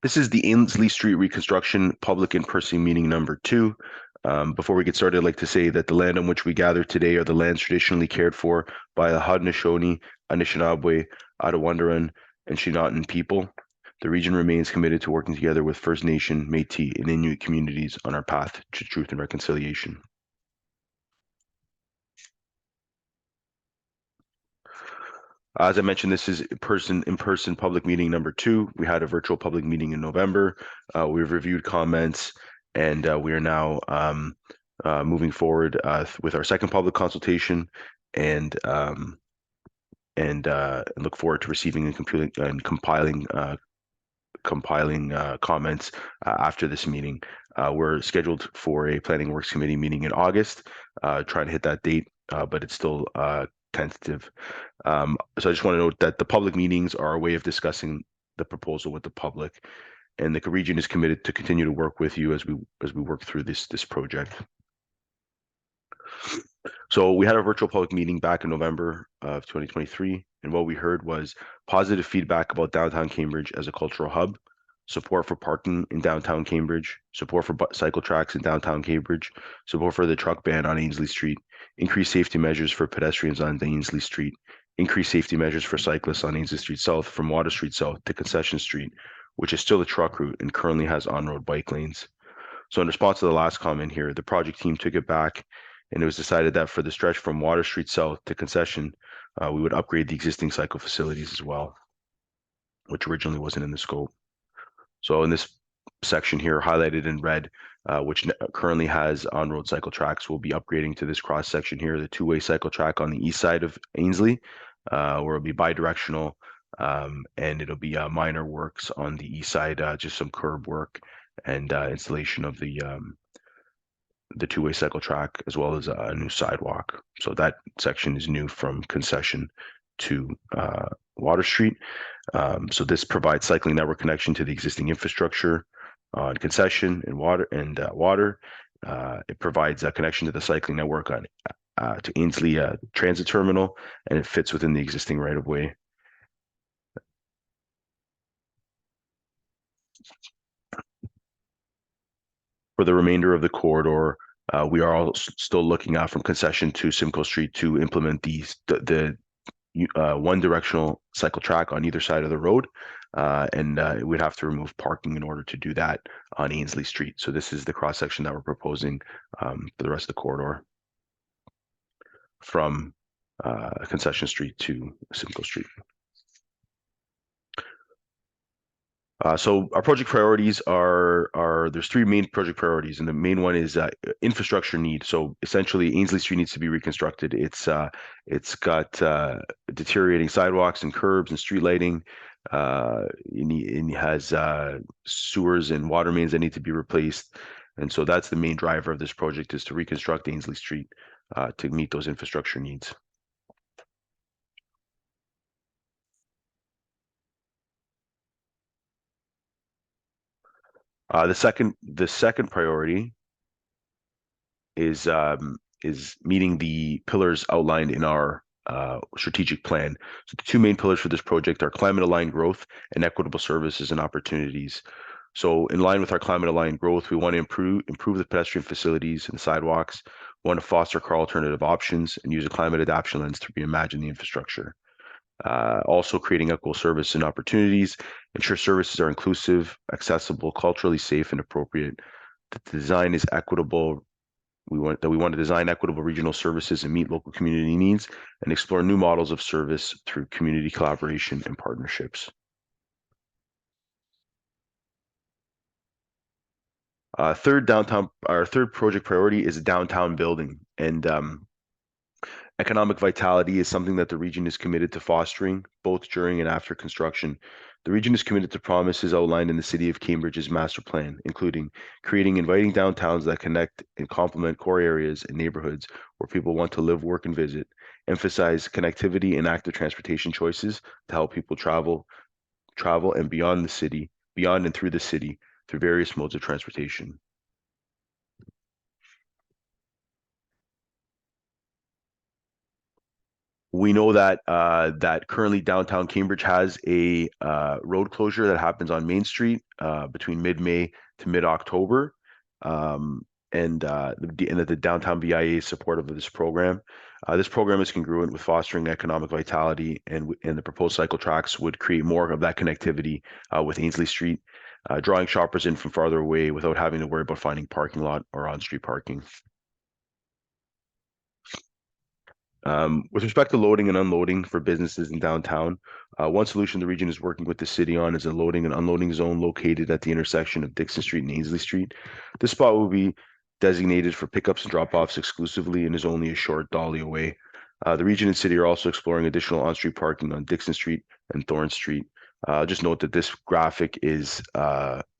This is the Ainslie Street Reconstruction Public in-person meeting number 2. Before we get started, I'd like to say that the land on which we gather today are the lands traditionally cared for by the Haudenosaunee, Anishinaabe, Attawandaron, and Shinaatin people. The region remains committed to working together with First Nation, Métis, and Inuit communities on our path to truth and reconciliation. As I mentioned, this is in-person public meeting number 2. We had a virtual public meeting in November. We've reviewed comments, and we are now moving forward with our second public consultation, and look forward to receiving and compiling comments after this meeting. We're scheduled for a Planning Works Committee meeting in August, trying to hit that date, but it's still tentative. So I just want to note that the public meetings are a way of discussing the proposal with the public, and the region is committed to continue to work with you as we work through this project. So we had a virtual public meeting back in November of 2023, and what we heard was positive feedback about downtown Cambridge as a cultural hub, support for parking in downtown Cambridge, support for cycle tracks in downtown Cambridge, support for the truck ban on Ainslie Street, increased safety measures for pedestrians on Ainslie Street, increased safety measures for cyclists on Ainslie Street South from Water Street South to Concession Street, which is still a truck route and currently has on-road bike lanes. So in response to the last comment here, the project team took it back, and it was decided that for the stretch from Water Street South to Concession, we would upgrade the existing cycle facilities as well, which originally wasn't in the scope. So in this section here, highlighted in red, which currently has on-road cycle tracks, we'll be upgrading to this cross section here, the two-way cycle track on the east side of Ainslie, where it'll be bi-directional, and it'll be minor works on the east side, just some curb work and installation of the two-way cycle track, as well as a new sidewalk. So that section is new from Concession to Water Street. So this provides cycling network connection to the existing infrastructure on Concession and water. It provides a connection to the cycling network on to Ainslie Transit Terminal, and it fits within the existing right-of-way. For the remainder of the corridor, we are all still looking out from Concession to Simcoe Street to implement the one-directional cycle track on either side of the road, and we'd have to remove parking in order to do that on Ainslie Street. So this is the cross-section that we're proposing for the rest of the corridor from Concession Street to Simcoe Street. So our project priorities are there's 3 main project priorities, and the main one is infrastructure need. So essentially, Ainslie Street needs to be reconstructed. It's got deteriorating sidewalks and curbs and street lighting. It has sewers and water mains that need to be replaced, and so that's the main driver of this project, is to reconstruct Ainslie Street to meet those infrastructure needs. The second priority is meeting the pillars outlined in our strategic plan. So the 2 main pillars for this project are climate-aligned growth and equitable services and opportunities. So in line with our climate-aligned growth, we want to improve the pedestrian facilities and sidewalks. We want to foster car alternative options and use a climate adaptation lens to reimagine the infrastructure. Also creating equal service and opportunities, ensure services are inclusive, accessible, culturally safe, and appropriate. The design is equitable. We want to design equitable regional services and meet local community needs, and explore new models of service through community collaboration and partnerships. Our third project priority is downtown building, and economic vitality is something that the region is committed to fostering, both during and after construction. The region is committed to promises outlined in the City of Cambridge's master plan, including creating inviting downtowns that connect and complement core areas and neighborhoods where people want to live, work, and visit, emphasize connectivity and active transportation choices to help people travel and beyond and through the city through various modes of transportation. We know that that currently downtown Cambridge has a road closure that happens on Main Street between mid-May to mid-October, and that the downtown VIA is supportive of this program. This program is congruent with fostering economic vitality, and the proposed cycle tracks would create more of that connectivity with Ainslie Street, drawing shoppers in from farther away without having to worry about finding parking lot or on-street parking. With respect to loading and unloading for businesses in downtown, one solution the region is working with the city on is a loading and unloading zone located at the intersection of Dixon Street and Ainslie Street. This spot will be designated for pickups and drop-offs exclusively and is only a short dolly away. The region and city are also exploring additional on-street parking on Dixon Street and Thorne Street. Just note that this graphic is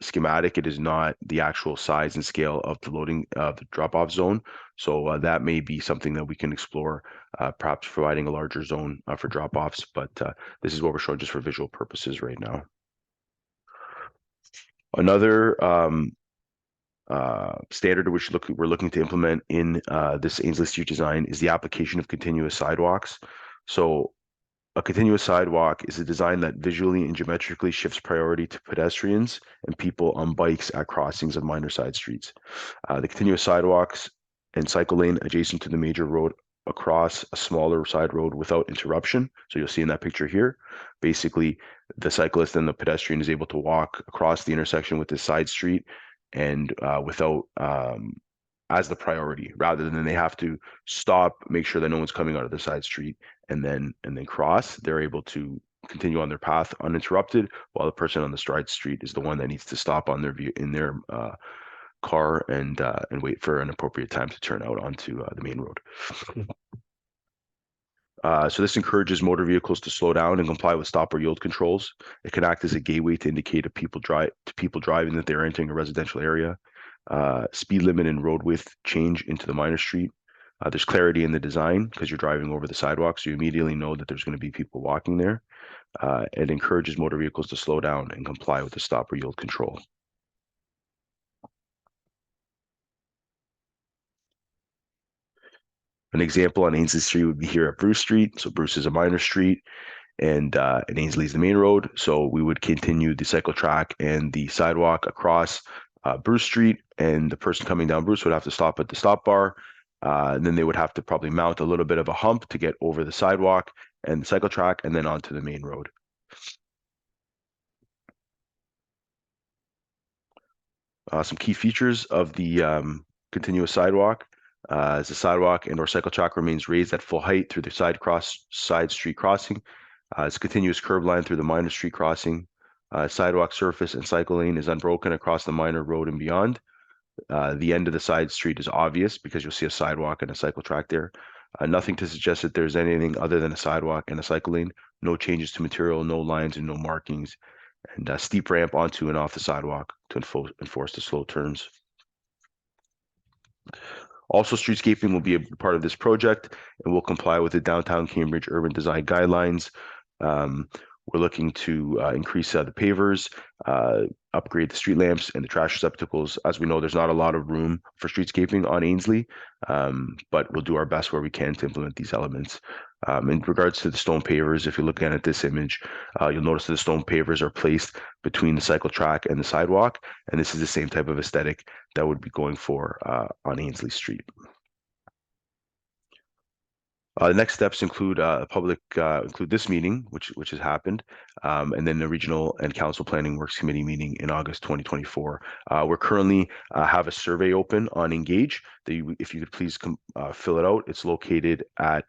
schematic. It is not the actual size and scale of the loading the drop-off zone. So that may be something that we can explore, perhaps providing a larger zone for drop-offs. But this is what we're showing just for visual purposes right now. Another standard which we're looking to implement in this Ainslie Street design is the application of continuous sidewalks. So a continuous sidewalk is a design that visually and geometrically shifts priority to pedestrians and people on bikes at crossings of minor side streets. The continuous sidewalks and cycle lane adjacent to the major road across a smaller side road without interruption. So you'll see in that picture here, basically the cyclist and the pedestrian is able to walk across the intersection with this side street and without as the priority, rather than they have to stop, make sure that no one's coming out of the side street, and then cross. They're able to continue on their path uninterrupted, while the person on the side street is the one that needs to stop on their view in their car and wait for an appropriate time to turn out onto the main road. So this encourages motor vehicles to slow down and comply with stop or yield controls. It can act as a gateway to indicate to people driving that they're entering a residential area. Speed limit and road width change into the minor street. There's clarity in the design because you're driving over the sidewalk, so you immediately know that there's going to be people walking there. It encourages motor vehicles to slow down and comply with the stop or yield control. An example on Ainslie Street would be here at Bruce Street. So Bruce is a minor street, and Ainslie is the main road. So we would continue the cycle track and the sidewalk across Bruce Street, and the person coming down Bruce would have to stop at the stop bar. And then they would have to probably mount a little bit of a hump to get over the sidewalk and the cycle track and then onto the main road. Some key features of the continuous sidewalk. As the sidewalk and or cycle track remains raised at full height through the side street crossing. It's a continuous curb line through the minor street crossing. Sidewalk surface and cycle lane is unbroken across the minor road and beyond. The end of the side street is obvious because you'll see a sidewalk and a cycle track there. Nothing to suggest that there's anything other than a sidewalk and a cycle lane. No changes to material, no lines and no markings. And a steep ramp onto and off the sidewalk to enforce the slow turns. Also, streetscaping will be a part of this project and will comply with the Downtown Cambridge Urban Design Guidelines. We're looking to increase the pavers, upgrade the street lamps and the trash receptacles. As we know, there's not a lot of room for streetscaping on Ainslie, but we'll do our best where we can to implement these elements. In regards to the stone pavers, if you're looking at this image, you'll notice that the stone pavers are placed between the cycle track and the sidewalk, and this is the same type of aesthetic that would be going for on Ainslie Street. The next steps include include this meeting, which has happened, and then the Regional and Council Planning Works Committee meeting in August 2024. We're currently have a survey open on Engage. If you could please fill it out. It's located at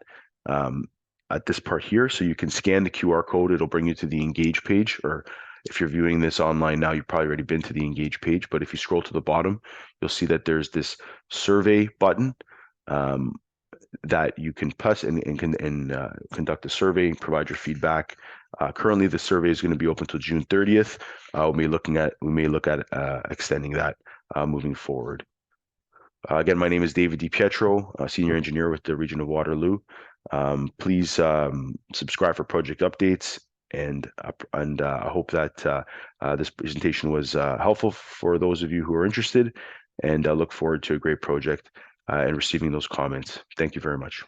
this part here, so you can scan the QR code. It'll bring you to the Engage page, or if you're viewing this online now, you've probably already been to the Engage page. But if you scroll to the bottom, you'll see that there's this survey button. That you can press and conduct a survey, provide your feedback. Currently, the survey is going to be open until June 30th. We may look at extending that moving forward. Again, my name is David DiPietro, Senior Engineer with the Region of Waterloo. Please subscribe for project updates, and I hope that this presentation was helpful for those of you who are interested, and I look forward to a great project and receiving those comments. Thank you very much.